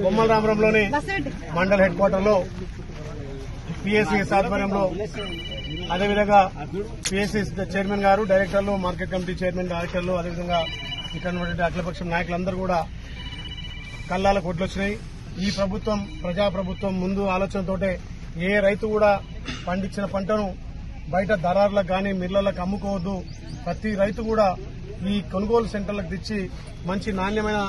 బొమ్మల రామరంలోని mandal head quarter లో PSCS ఆధ్వర్యంలో అదేవిధంగా పిఎస్సి చైర్మన్ గారు, డైరెక్టర్లు, మార్కెట్ కమిటీ చైర్మన్, డైరెక్టర్లు, అదేవిధంగా ఇక్కడ ఉన్నటువంటి అఖిలపక్షం నాయకులందరూ కూడా కల్లాల కొట్లొచ్చినాయి. ఈ ప్రభుత్వం ప్రజాప్రభుత్వం ముందు ఆలోచనతోటే ఏ రైతు కూడా పండించిన పంటను బయట దళారులకు గాని మిల్లర్లకు అమ్ముకోవద్దు. ప్రతి రైతు కూడా ఈ కొనుగోలు సెంటర్లకు తెచ్చి మంచి నాణ్యమైన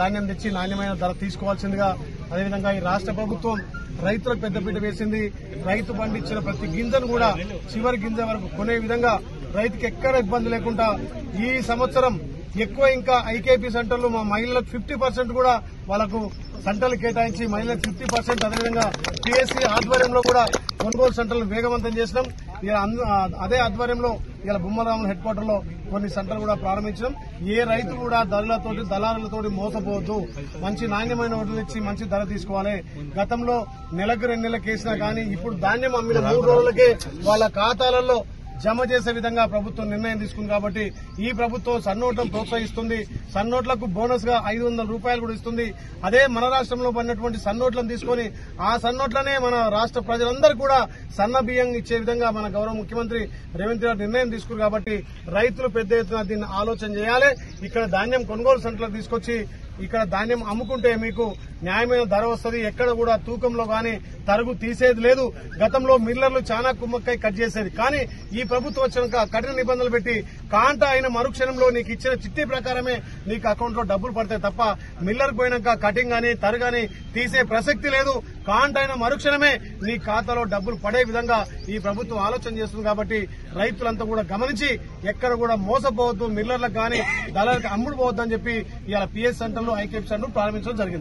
ధాన్యం తెచ్చి నాణ్యమైన ధర తీసుకోవాల్సిందిగా, అదేవిధంగా ఈ రాష్ట్ర ప్రభుత్వం రైతులకు పెద్దపీట వేసింది. రైతు పండించిన ప్రతి గింజను కూడా చివరి గింజ వరకు కొనే విధంగా రైతుకి ఎక్కడ ఇబ్బంది లేకుండా ఈ సంవత్సరం ఎక్కువ ఇంకా ఐకేపీ సెంటర్లు మా మహిళలకు 50% కూడా వాళ్ళకు సెంటర్లు కేటాయించి మహిళలకు 50%, అదేవిధంగా పిఎస్సి ఆధ్వర్యంలో కూడా కొనుగోలు సెంటర్లు వేగవంతం చేసినాం. అదే ఆధ్వర్యంలో ఇలా బొమ్మరామన్ హెడ్ క్వార్టర్ లో కొన్ని సెంటర్లు కూడా ప్రారంభించడం. ఏ రైతు కూడా దళారులతోటి మోసపోవద్దు. మంచి నాణ్యమైన వడ్లు ఇచ్చి మంచి ధర తీసుకోవాలి. గతంలో నెలకు 2 నెలలకు వేసినా కానీ ఇప్పుడు ధాన్యం అమ్మిన 3 రోజులకే వాళ్ళ ఖాతాలలో జమ చేసే విధంగా ప్రభుత్వం నిర్ణయం తీసుకుంది. కాబట్టి ఈ ప్రభుత్వం సన్నోట్లను ప్రోత్సహిస్తుంది. సన్నోట్లకు బోనస్ గా 500 రూపాయలు కూడా ఇస్తుంది. అదే మన రాష్ట్రంలో పడినటువంటి సన్నోట్లను తీసుకుని ఆ సన్నోట్లనే మన రాష్ట్ర ప్రజలందరూ కూడా సన్న బియ్యం ఇచ్చే విధంగా మన గౌరవ ముఖ్యమంత్రి రేవంత్ రెడ్డి నిర్ణయం తీసుకున్నారు. కాబట్టి రైతులు పెద్ద ఎత్తున దీన్ని ఆలోచన చేయాలి. ఇక్కడ ధాన్యం కొనుగోలు సెంటర్లకు తీసుకొచ్చి ఇక్కడ ధాన్యం అమ్ముకుంటే మీకు న్యాయమైన ధర వస్తుంది. ఎక్కడ కూడా తూకంలో గాని తరుగు తీసేది లేదు. గతంలో మిల్లర్లు చాలా కుమ్మక్కై కట్ చేసేది. కానీ ఈ ప్రభుత్వం వచ్చినాక కఠిన నిబంధనలు పెట్టి కాంట అయిన మరుక్షణంలో నీకు ఇచ్చిన చిట్టి ప్రకారమే నీకు అకౌంట్ లో డబ్బులు పడతాయి తప్ప మిల్లర్ పోయినాక కటింగ్ గాని తరుగు గాని తీసే ప్రసక్తి లేదు. కాంట అయిన మరుక్షణమే నీ ఖాతాలో డబ్బులు పడే విధంగా ఈ ప్రభుత్వం ఆలోచన చేస్తుంది. కాబట్టి రైతులంతా కూడా గమనించి ఎక్కడ కూడా మోసపోవద్దు, మిల్లర్లకు గాని దళాలకు అమ్ముడు పోవద్దని చెప్పి ఇవాళ పిఎస్ సెంటర్లు ఐకేపీ సెంటర్ ప్రారంభించడం జరిగింది.